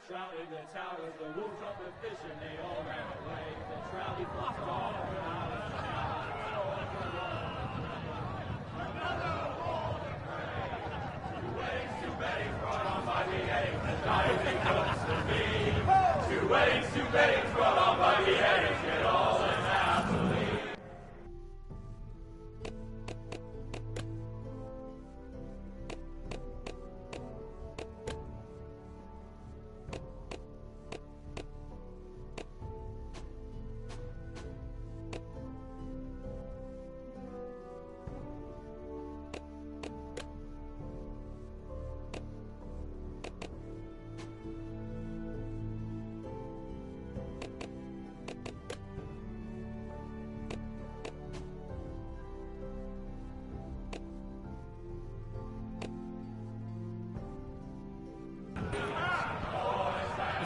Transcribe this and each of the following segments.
trout in the towers, the wolves up the fish, and they all ran away. The trout he flopped off and out of Two weddings brought on by beheadings, the dying they cooks to be. Two weddings brought on by beheadings, get all unhappily.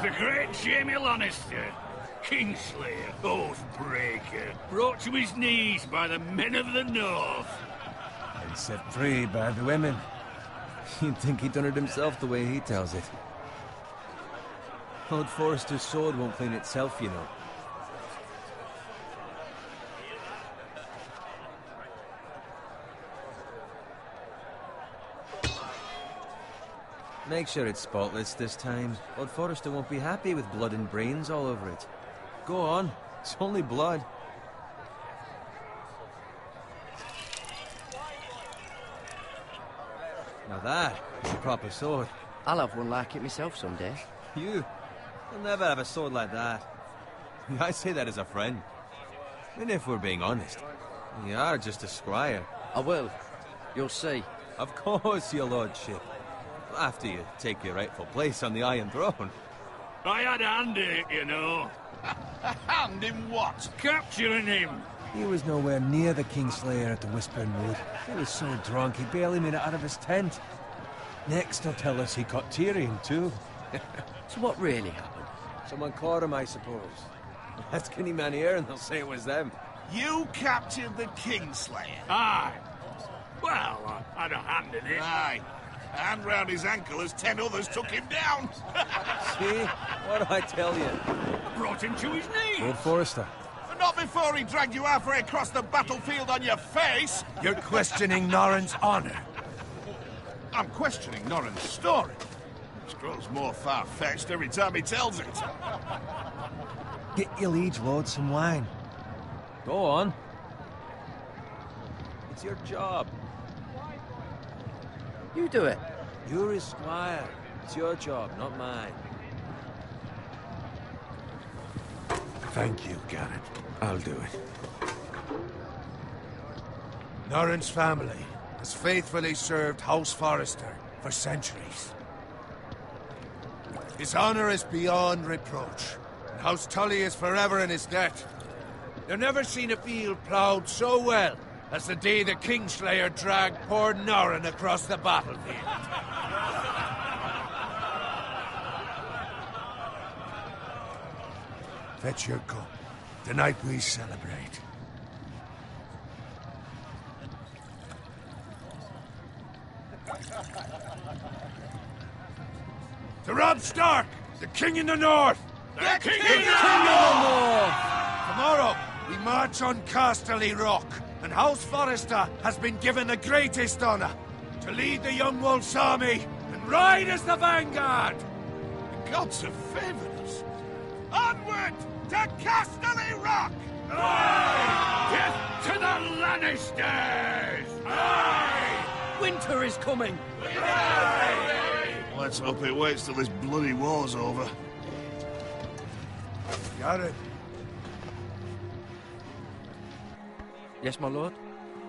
The great Jamie Lannister, Kingslayer, Oathbreaker, brought to his knees by the men of the North. And set free by the women. You'd think he'd done it himself the way he tells it. Lord Forrester's sword won't clean itself, you know. Make sure it's spotless this time. Lord Forrester won't be happy with blood and brains all over it. Go on, it's only blood. Now that is a proper sword. I'll have one like it myself someday. You'll never have a sword like that. I say that as a friend. And if we're being honest, you are just a squire. I will. You'll see. Of course, your lordship. After you take your rightful place on the Iron Throne. I had a hand in it, you know. A hand in what? Capturing him. He was nowhere near the Kingslayer at the Whispering Wood. He was so drunk he barely made it out of his tent. Next he'll tell us he caught Tyrion too. So what really happened? Someone caught him, I suppose. Ask any man here and they'll say it was them. You captured the Kingslayer? Aye. Well, I had a hand in it. Aye. Hand round his ankle as 10 others took him down. See? What do I tell you? I brought him to his knees. Lord Forrester. But not before he dragged you halfway across the battlefield on your face. You're questioning Norrin's honor. I'm questioning Norrin's story. It grows more far-fetched every time he tells it. Get your liege lord some wine. Go on. It's your job. You do it. You're his squire. It's your job, not mine. Thank you, Garrett. I'll do it. Norrin's family has faithfully served House Forrester for centuries. His honor is beyond reproach, and House Tully is forever in his debt. You've never seen a field ploughed so well as the day the Kingslayer dragged poor Norrin across the battlefield. Fetch your cup. Tonight we celebrate. To Robb Stark, the King in the North! The King in the North! Tomorrow, we march on Casterly Rock, and House Forrester has been given the greatest honor to lead the Young Wolf's army and ride as the vanguard! The gods have favored us. Onward to Casterly Rock! Aye! Death to the Lannisters! Aye! Winter is coming! Aye! Let's hope it waits till this bloody war's over. Got it. Yes, my lord?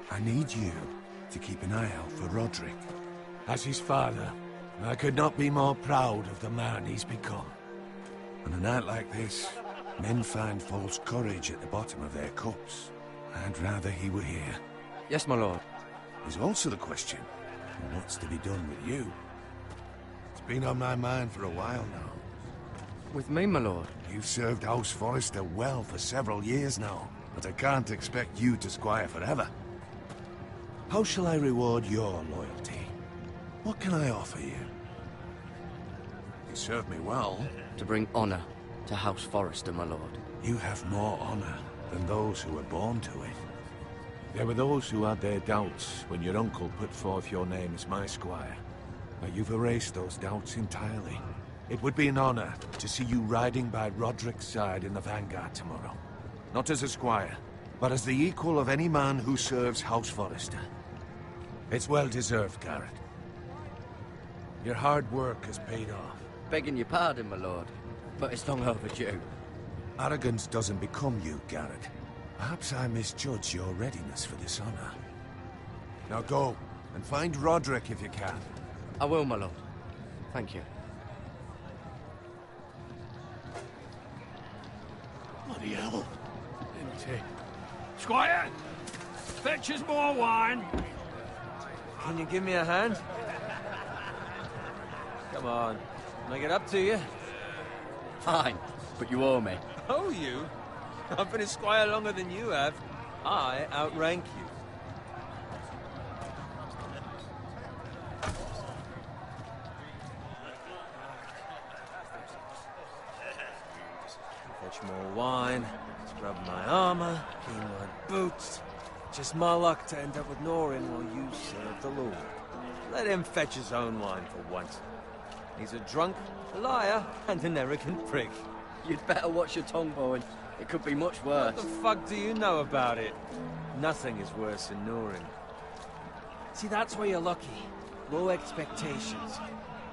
I need you to keep an eye out for Roderick. As his father, I could not be more proud of the man he's become. On a night like this, men find false courage at the bottom of their cups. I'd rather he were here. Yes, my lord. There's also the question of what's to be done with you. It's been on my mind for a while now. With me, my lord? You've served House Forrester well for several years now, but I can't expect you to squire forever. How shall I reward your loyalty? What can I offer you? serve me well. To bring honor to House Forrester, my lord. You have more honor than those who were born to it. There were those who had their doubts when your uncle put forth your name as my squire. But you've erased those doubts entirely. It would be an honor to see you riding by Roderick's side in the vanguard tomorrow. Not as a squire, but as the equal of any man who serves House Forrester. It's well deserved, Garrett. Your hard work has paid off. Begging your pardon, my lord, but it's long overdue. Arrogance doesn't become you, Garrett. Perhaps I misjudge your readiness for this honor. Now go, and find Roderick if you can. I will, my lord. Thank you. Bloody hell. Empty. Squire! Fetch us more wine. Can you give me a hand? Come on. Can I get up to you? Fine, but you owe me. Oh, you? I've been a squire longer than you have. I outrank you. Fetch more wine, scrub my armor, clean my boots. Just my luck to end up with Norin while you serve the Lord. Let him fetch his own wine for once. He's a drunk, a liar, and an arrogant prick. You'd better watch your tongue, Bowen. It could be much worse. What the fuck do you know about it? Nothing is worse than Norin. See, that's where you're lucky. Low expectations.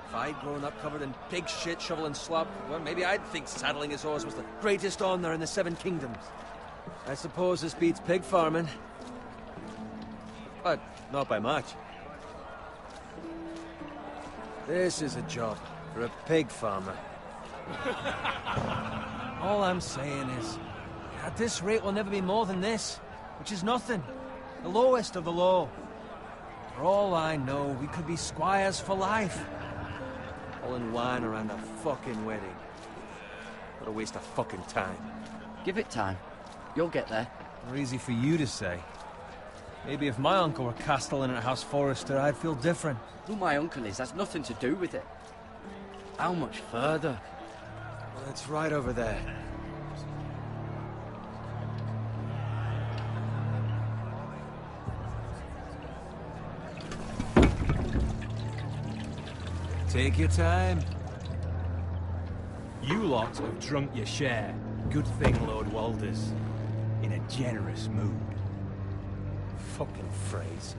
If I'd grown up covered in pig shit, shovel and slop, well, maybe I'd think saddling his horse was the greatest honor in the Seven Kingdoms. I suppose this beats pig farming. But not by much. This is a job for a pig farmer. All I'm saying is, at this rate we'll never be more than this, which is nothing. The lowest of the low. For all I know, we could be squires for life. All in wine around a fucking wedding. What a waste of fucking time. Give it time. You'll get there. More easy for you to say. Maybe if my uncle were castellan at House Forrester, I'd feel different. Who my uncle is has nothing to do with it. How much further? Well, it's right over there. Take your time. You lot have drunk your share. Good thing Lord Walder's in a generous mood. Fucking phrase.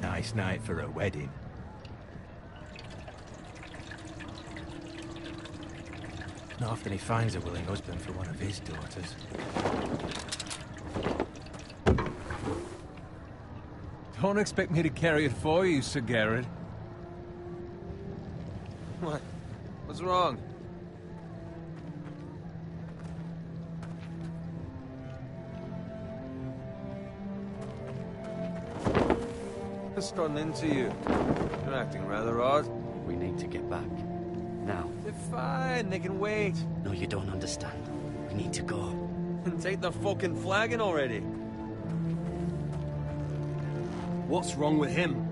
Nice night for a wedding. Not often he finds a willing husband for one of his daughters. Don't expect me to carry it for you, Sir Garrett. What? What's wrong? What's gotten into you? You're acting rather odd. We need to get back. Now. They're fine, they can wait. No, you don't understand. We need to go. And take the fucking flagon already. What's wrong with him?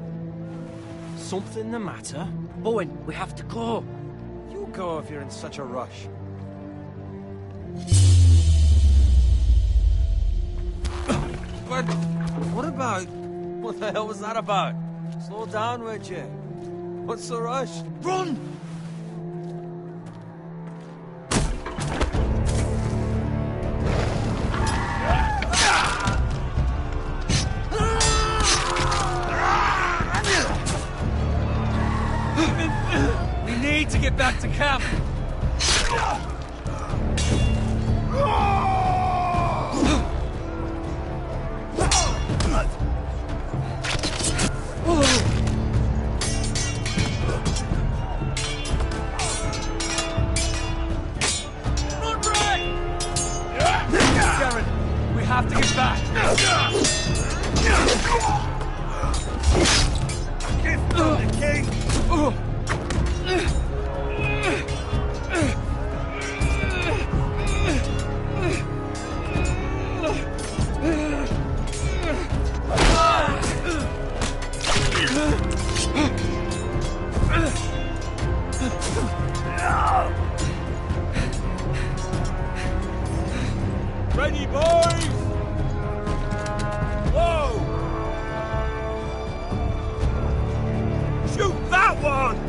Something the matter? Bowen, we have to go. You go if you're in such a rush. But what about... What the hell was that about? Slow down, would you? What's the rush? Run! We need to get back to camp. We have to get back. Get the king. Ready, boys! Whoa! Shoot that one!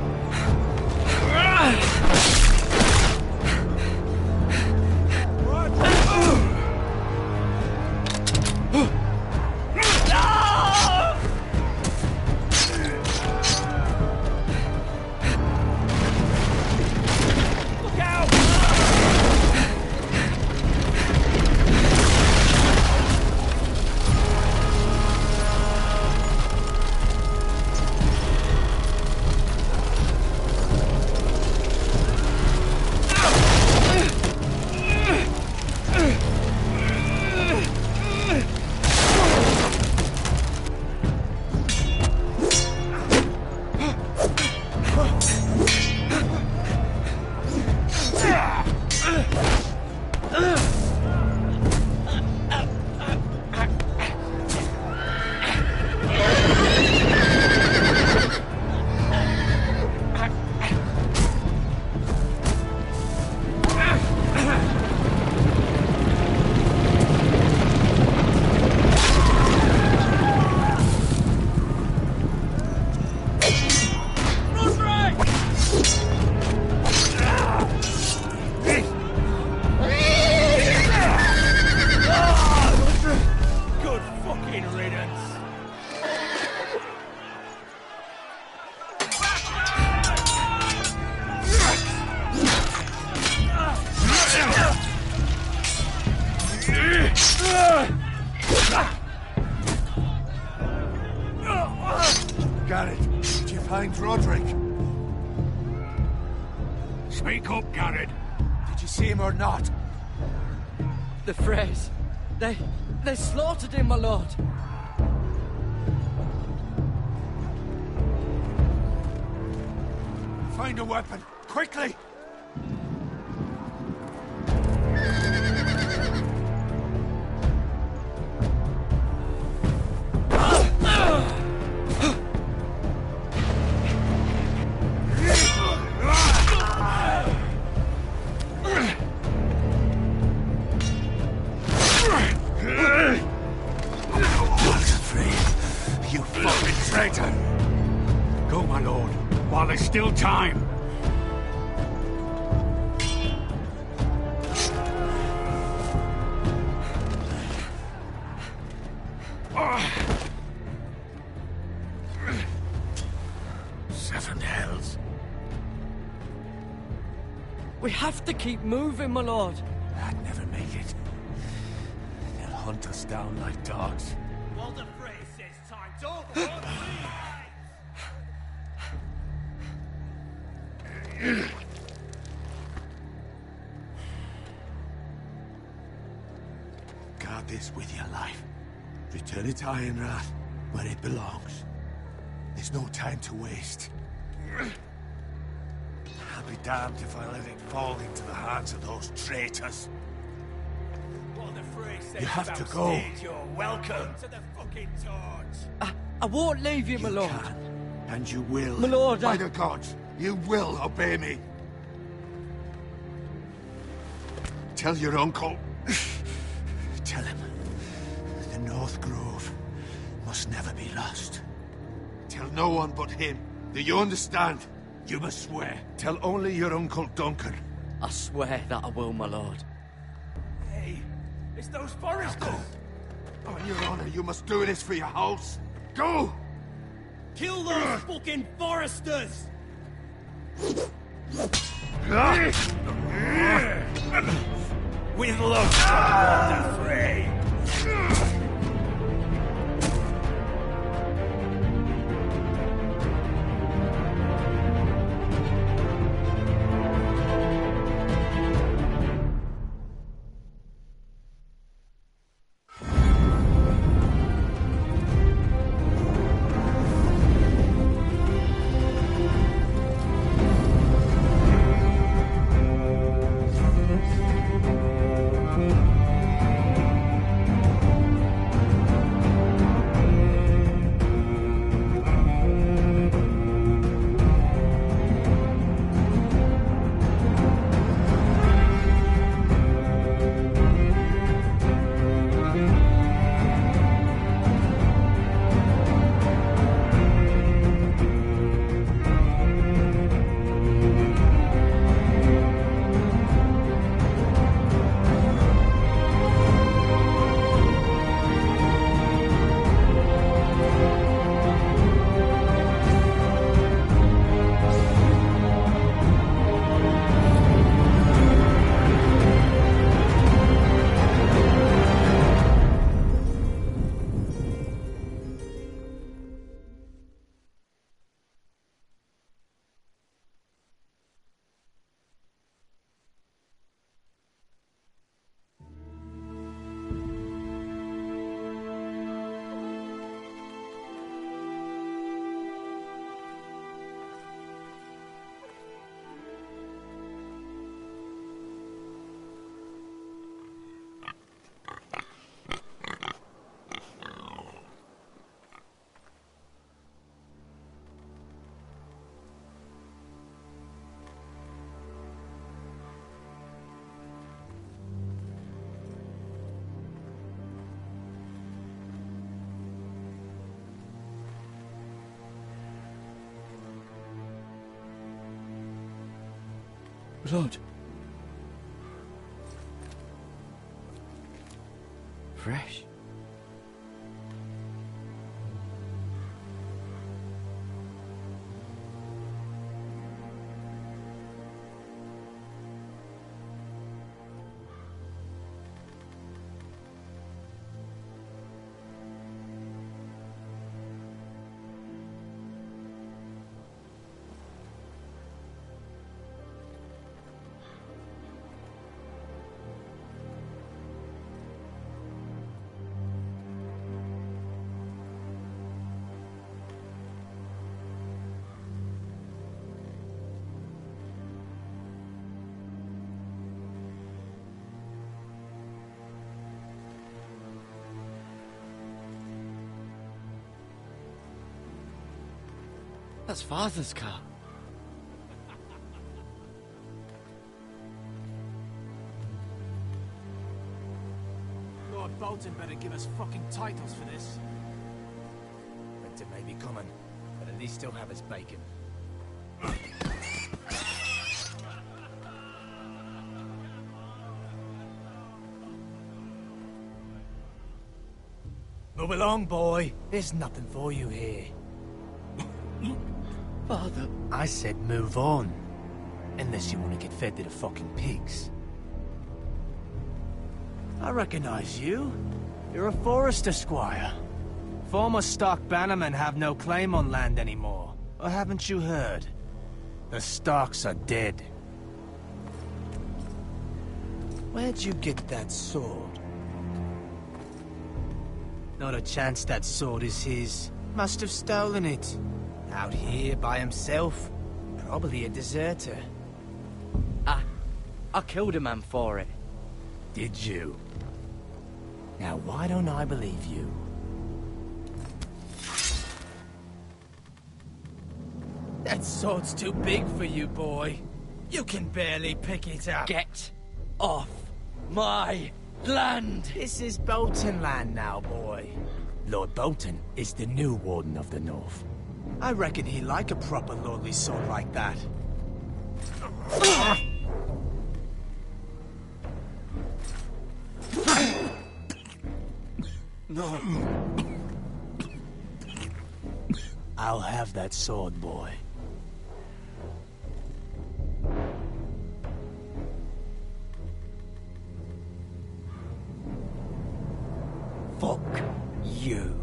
Garrett, did you find Roderick? Speak up, Garrett. Did you see him or not? The Freys. They slaughtered him, my lord. Find a weapon, quickly! You fucking traitor! Go, my lord, while there's still time. Seven hells. We have to keep moving, my lord. I'd never make it. They'll hunt us down like dogs. Well, the phrase says time's over. Guard this with your life. Return it to Ironrath, where it belongs. There's no time to waste. I'll be damned if I let it fall into the hands of those traitors. Well, the phrase says You have to about go. stage, you're welcome to the fucking torch. I won't leave you, my lord. Can, and you will. My lord, By the gods, you will obey me. Tell your uncle. Tell him the North Grove must never be lost. Tell no one but him. Do you understand? You must swear. Tell only your Uncle Duncan. I swear that I will, my lord. Hey, it's those foresters. On your honor, you must do this for your house. Go! Kill those fucking foresters! With love, the fray. Blood. Fresh. That's Father's car. Lord Bolton better give us fucking titles for this. Winter may be coming, but at least he'll have his bacon. Move along, boy. There's nothing for you here. Father. I said move on. Unless you want to get fed to the fucking pigs. I recognize you. You're a Forester squire. Former Stark bannermen have no claim on land anymore. Or haven't you heard? The Starks are dead. Where'd you get that sword? Not a chance that sword is his. Must have stolen it. Out here by himself. Probably a deserter. I killed a man for it. Did you? Now why don't I believe you? That sword's too big for you, boy. You can barely pick it up. Get off my land! This is Bolton land now, boy. Lord Bolton is the new Warden of the North. I reckon he'd like a proper lordly sword like that. No. I'll have that sword, boy. Fuck you.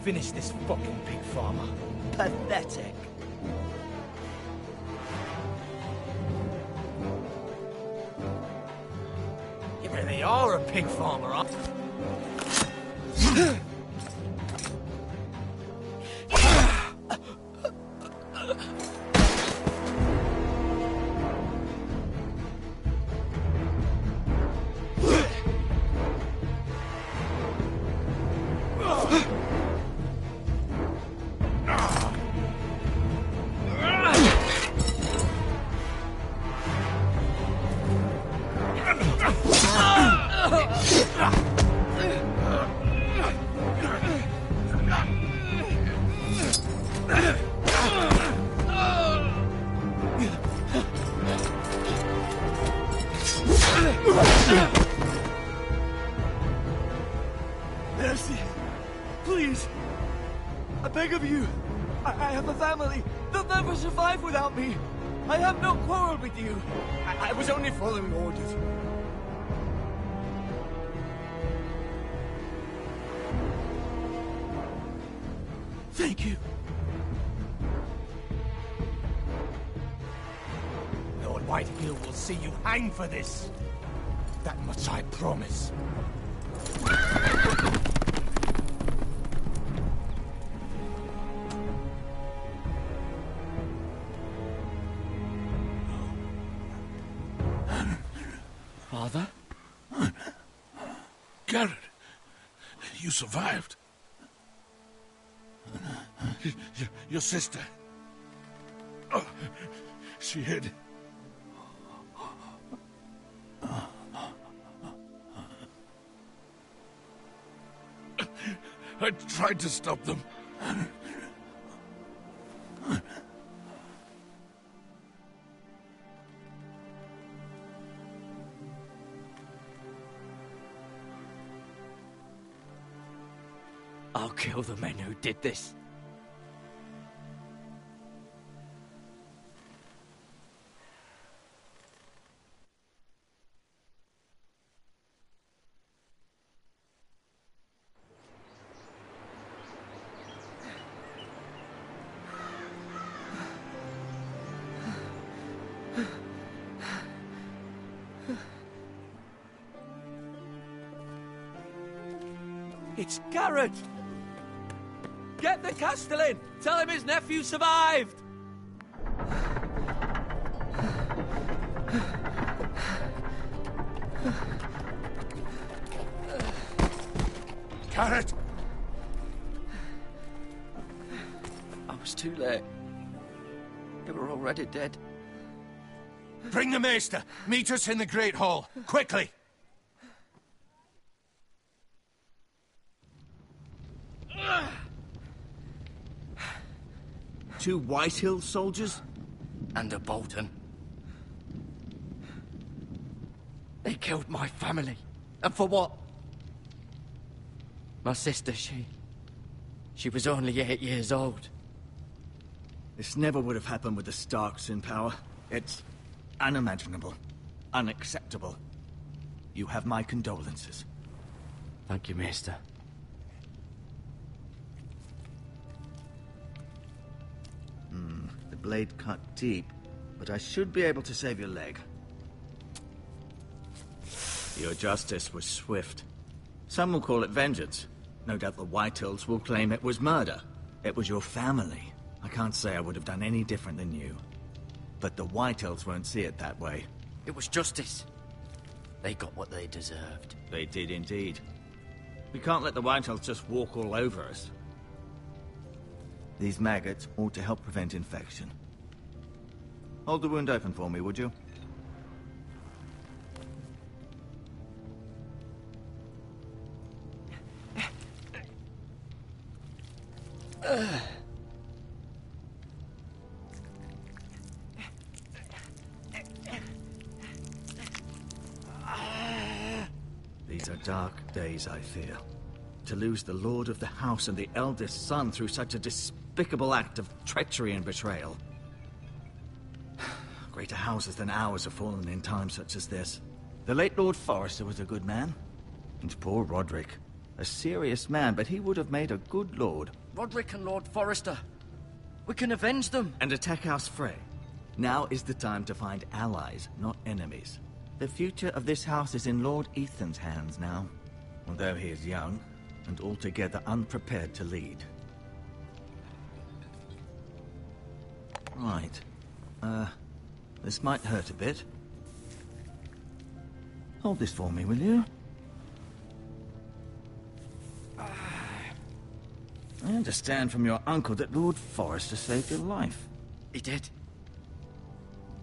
Finish this fucking pig farmer. Pathetic. You really are a pig farmer, huh? Mercy. Please. I beg of you. I have a family. They'll never survive without me. I have no quarrel with you. I was only following orders. Thank you. Lord Whitehill will see you hang for this. That much I promise. Father? Garrett, you survived. Your sister. Oh, she hid. I tried to stop them. I'll kill the men who did this. It's Garrett! Get the Castellan! Tell him his nephew survived! Garrett! I was too late. They were already dead. Bring the Maester! Meet us in the Great Hall, quickly! 2 Whitehill soldiers? And a Bolton. They killed my family. And for what? My sister, she was only 8 years old. This never would have happened with the Starks in power. It's unimaginable. Unacceptable. You have my condolences. Thank you, Maester. The blade cut deep, but I should be able to save your leg. Your justice was swift. Some will call it vengeance. No doubt the Whitehills will claim it was murder. It was your family. I can't say I would have done any different than you. But the Whitehills won't see it that way. It was justice. They got what they deserved. They did indeed. We can't let the Whitehills just walk all over us. These maggots ought to help prevent infection. Hold the wound open for me, would you? These are dark days, I fear. To lose the lord of the house and the eldest son through such a despicable act of treachery and betrayal. Greater houses than ours have fallen in times such as this. The late Lord Forrester was a good man. And poor Roderick. A serious man, but he would have made a good lord. Roderick and Lord Forrester. We can avenge them. And attack House Frey. Now is the time to find allies, not enemies. The future of this house is in Lord Ethan's hands now. Although he is young, and altogether unprepared to lead. Right. This might hurt a bit. Hold this for me, will you? I understand from your uncle that Lord Forrester saved your life. He did.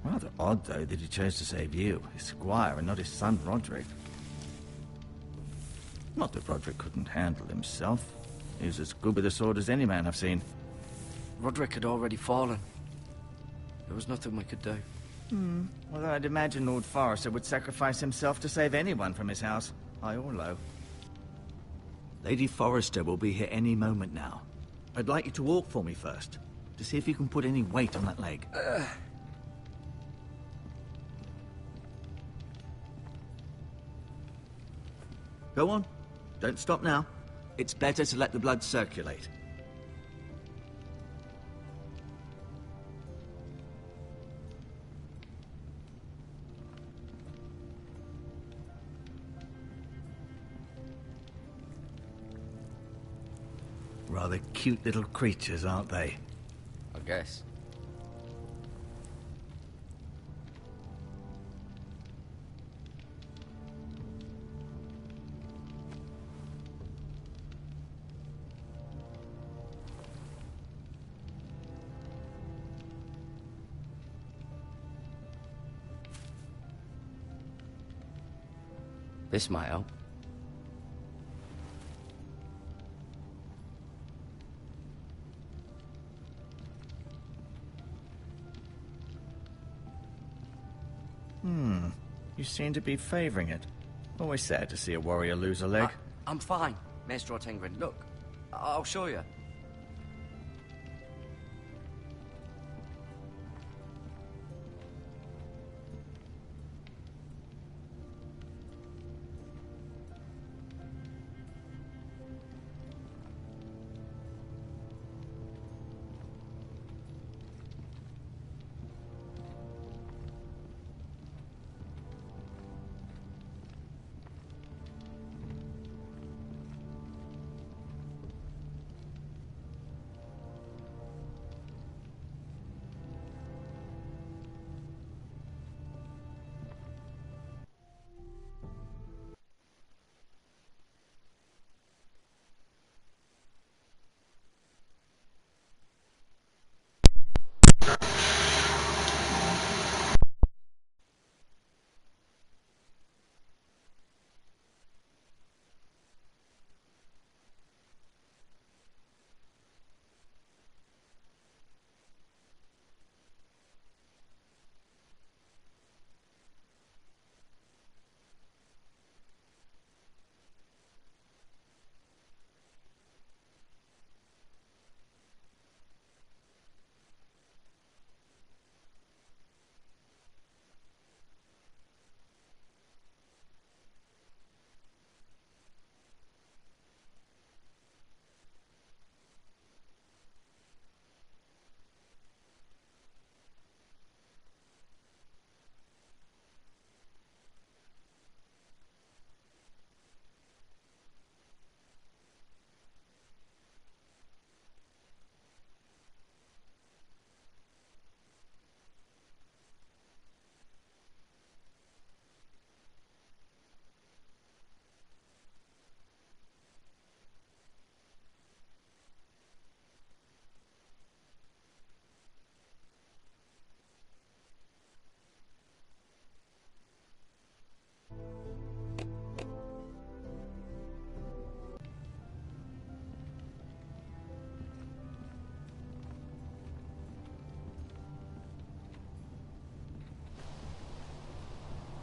Rather odd, though, that he chose to save you, his squire, and not his son Roderick. Not that Roderick couldn't handle himself. He was as good with a sword as any man I've seen. Roderick had already fallen. There was nothing we could do. Well, I'd imagine Lord Forrester would sacrifice himself to save anyone from his house, high or low. Lady Forrester will be here any moment now. I'd like you to walk for me first, to see if you can put any weight on that leg. Go on. Don't stop now. It's better to let the blood circulate. Rather cute little creatures, aren't they? I guess. This might help. You seem to be favoring it. Always sad to see a warrior lose a leg. I'm fine, Maestro Tengrin. Look, I'll show you.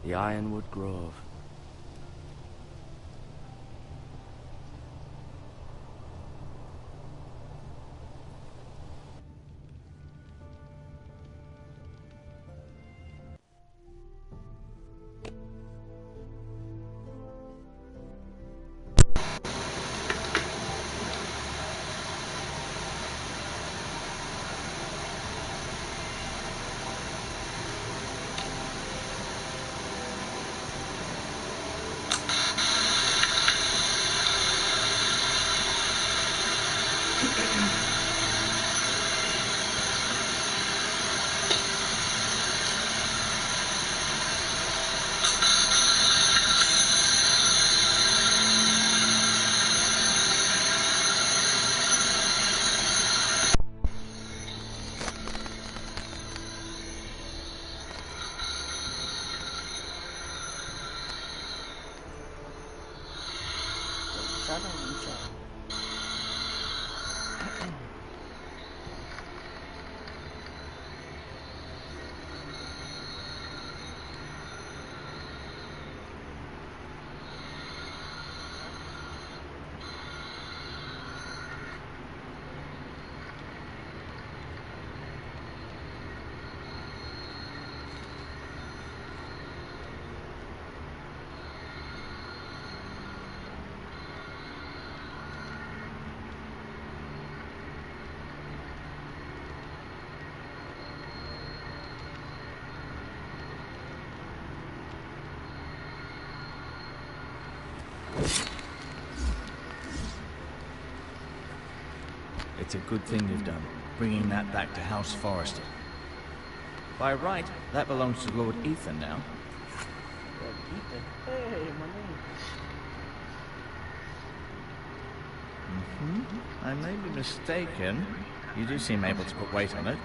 The Ironwood Grove. It's a good thing you've done, bringing that back to House Forrester. By right, that belongs to Lord Ethan now. I may be mistaken. You do seem able to put weight on it.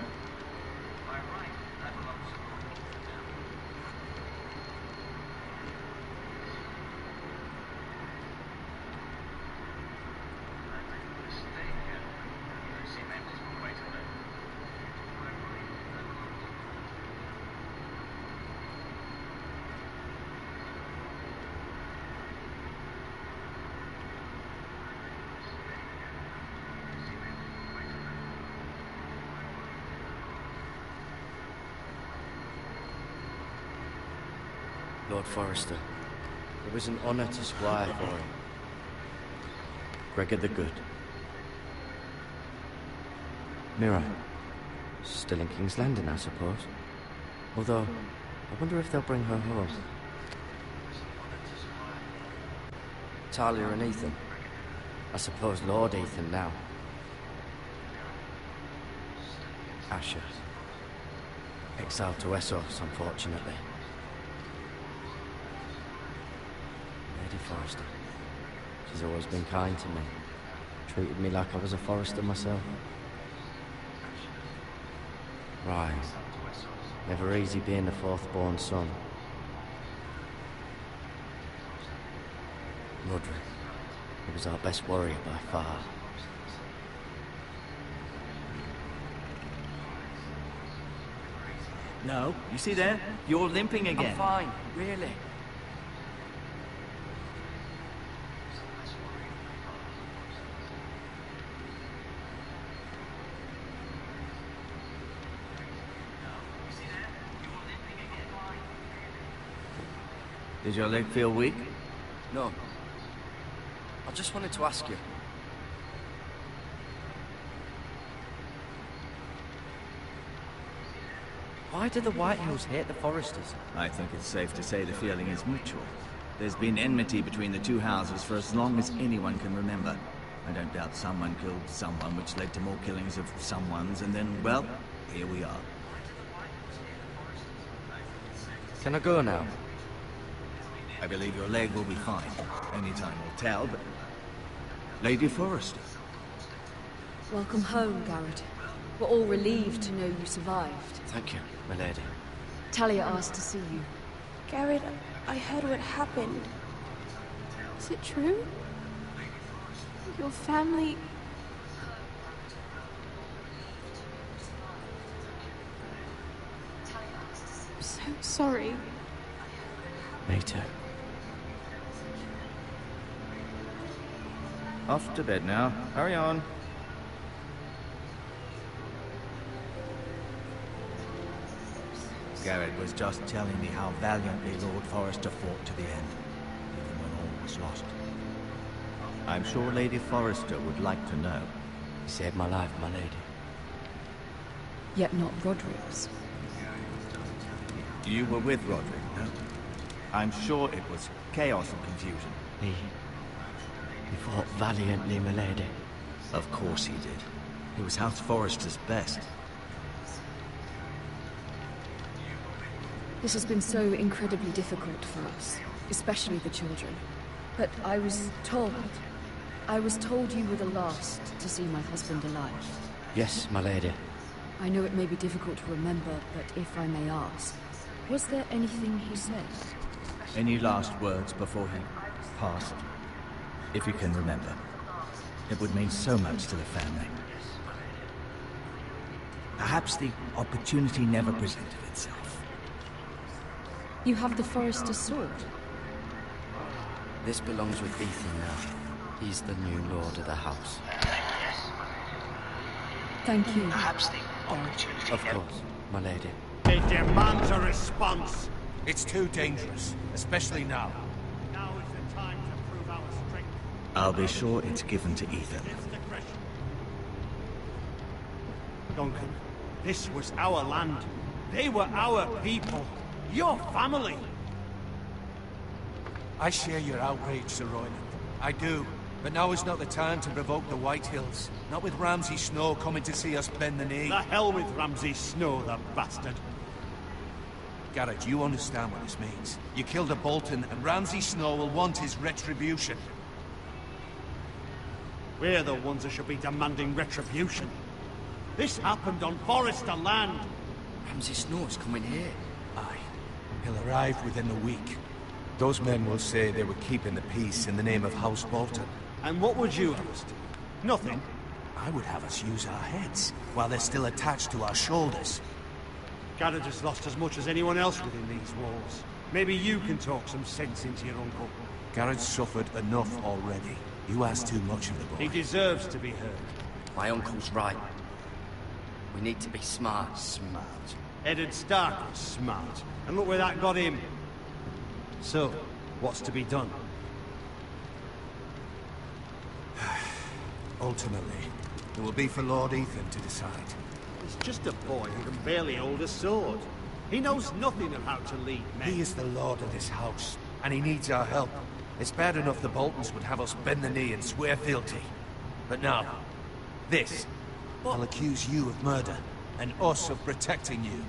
Lord Forrester. It was an honor to squire for him. Gregor the Good. Mira. Still in King's Landing, I suppose. Although, I wonder if they'll bring her home. Talia and Ethan. I suppose Lord Ethan now. Asher. Exiled to Essos, unfortunately. Lady Forrester. She's always been kind to me. Treated me like I was a Forrester myself. Right. Never easy being the fourth-born son. Roderick. He was our best warrior by far. No, you see there? You're limping again. I'm fine, really. Did your leg feel weak? No. I just wanted to ask you. Why do the Whitehills hate the Forresters? I think it's safe to say the feeling is mutual. There's been enmity between the two houses for as long as anyone can remember. I don't doubt someone killed someone, which led to more killings of someones, and then, well, here we are. Can I go now? I believe your leg will be fine. Only time will tell, but... Lady Forrester. Welcome home, Garrett. We're all relieved to know you survived. Thank you, my lady. Talia asked to see you. Garrett, I heard what happened. Is it true? Your family... I'm so sorry. Me too. Off to bed now. Hurry on. Garrett was just telling me how valiantly Lord Forrester fought to the end, even when all was lost. I'm sure Lady Forrester would like to know. He saved my life, my lady. Yet not Roderick's. You were with Roderick, no? I'm sure it was chaos and confusion. He fought valiantly, my lady. Of course he did. He was House Forrester's best. This has been so incredibly difficult for us, especially the children. But I was told you were the last to see my husband alive. Yes, my lady. I know it may be difficult to remember, but if I may ask, was there anything he said? Any last words before he passed? If you can remember. It would mean so much to the family. Perhaps the opportunity never presented itself. You have the Forrester sword. This belongs with Ethan now. He's the new lord of the house. Thank you. Perhaps the opportunity... Of course, my lady. It demands a response. It's too dangerous, especially now. Now is the time to prove our strength. I'll be sure it's given to Ethan. Duncan, this was our land. They were our people. Your family. I share your outrage, Sir Royland. I do. But now is not the time to provoke the Whitehills. Not with Ramsay Snow coming to see us bend the knee. The hell with Ramsay Snow, the bastard. Garrett, you understand what this means. You killed a Bolton, and Ramsay Snow will want his retribution. We're the ones that should be demanding retribution. This happened on Forrester land. Ramsay Snow's coming here. Aye. He'll arrive within a week. Those men will say they were keeping the peace in the name of House Bolton. And what would you have us do? Nothing. I would have us use our heads, while they're still attached to our shoulders. Garrett has lost as much as anyone else within these walls. Maybe you can talk some sense into your uncle. Garrett's suffered enough already. You ask too much of the boy. He deserves to be heard. My uncle's right. We need to be smart. Smart. Eddard Stark was smart. And look where that got him. So, what's to be done? Ultimately, it will be for Lord Ethan to decide. He's just a boy who can barely hold a sword. He knows nothing of how to lead men. He is the lord of this house, and he needs our help. It's bad enough the Boltons would have us bend the knee and swear fealty. But now, this. I'll accuse you of murder, and us of protecting you.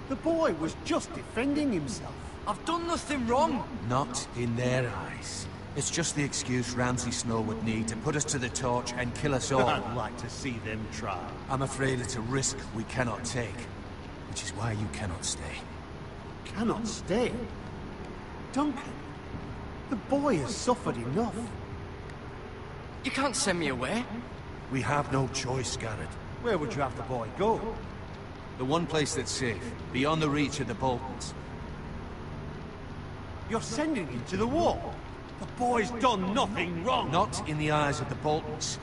The boy was just defending himself. I've done nothing wrong. Not in their eyes. It's just the excuse Ramsay Snow would need to put us to the torch and kill us all. I'd like to see them try. I'm afraid it's a risk we cannot take, which is why you cannot stay. Cannot stay? Duncan, the boy has suffered enough. You can't send me away. We have no choice, Garrett. Where would you have the boy go? The one place that's safe, beyond the reach of the Boltons. You're sending him to the war? The boy's done nothing wrong! Not in the eyes of the Boltons.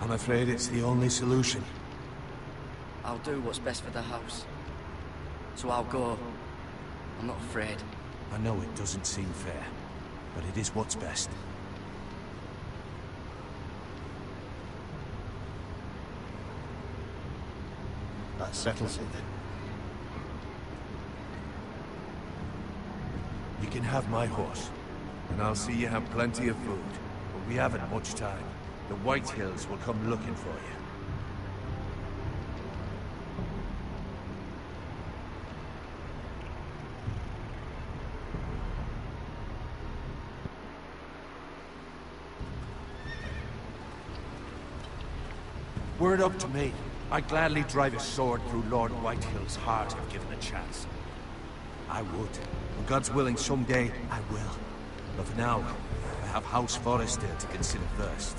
I'm afraid it's the only solution. I'll do what's best for the house. So I'll go. I'm not afraid. I know it doesn't seem fair, but it is what's best. That settles it then. You can have my horse, and I'll see you have plenty of food. But we haven't much time. The White Hills will come looking for you. Were it up to me, I'd gladly drive a sword through Lord Whitehill's heart if given a chance. I would. And God's willing, someday I will. But for now, I have House Forrester to consider first.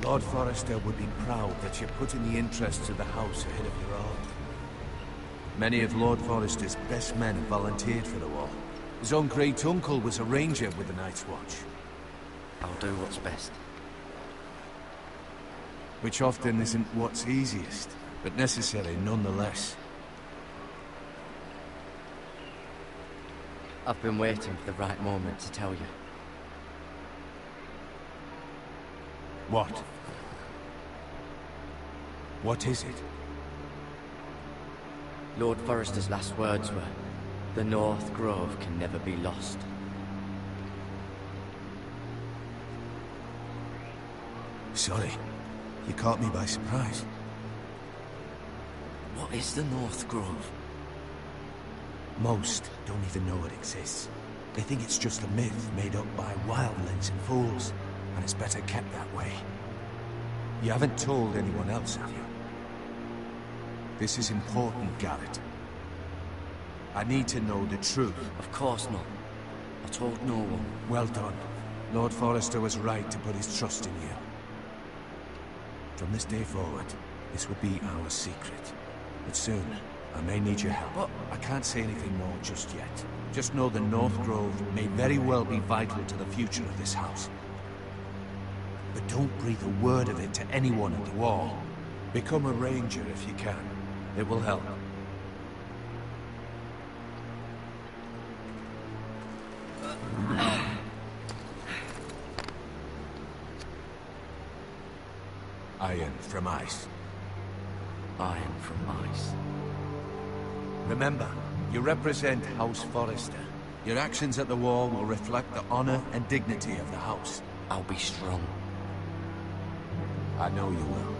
Lord Forrester would be proud that you're putting the interests of the house ahead of your own. Many of Lord Forrester's best men have volunteered for the war. His own great uncle was a ranger with the Night's Watch. I'll do what's best. Which often isn't what's easiest, but necessary nonetheless. I've been waiting for the right moment to tell you. What? What is it? Lord Forrester's last words were, "The North Grove can never be lost." Sorry. You caught me by surprise. What is the North Grove? Most don't even know it exists. They think it's just a myth made up by wildlings and fools, and it's better kept that way. You haven't told anyone else, have you? This is important, Garrett. I need to know the truth. Of course not. I told no one. Well done. Lord Forrester was right to put his trust in you. From this day forward, this will be our secret. But soon, I may need your help. But I can't say anything more just yet. Just know the North Grove may very well be vital to the future of this house. But don't breathe a word of it to anyone at the wall. Become a ranger if you can. It will help. Iron from ice. Iron from ice. Remember, you represent House Forrester. Your actions at the war will reflect the honor and dignity of the house. I'll be strong. I know you will.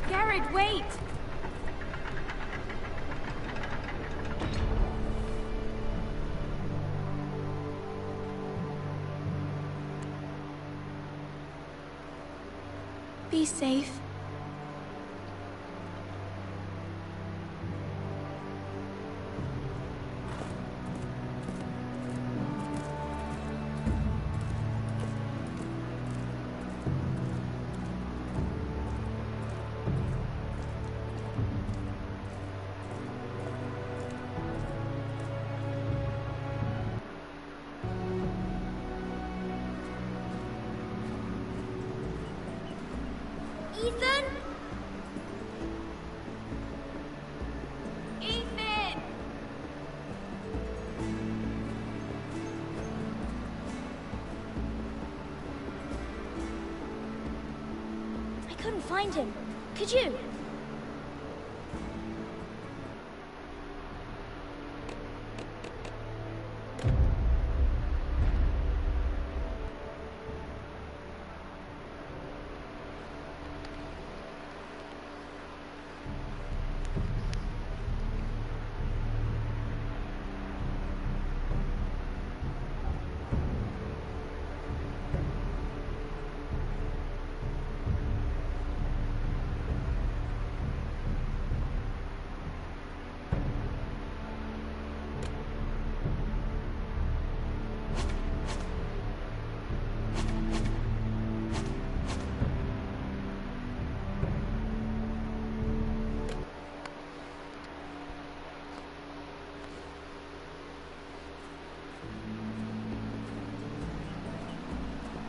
Garrett, wait! Be safe. find him. Could you?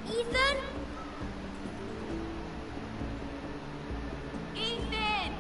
Ethan? Ethan!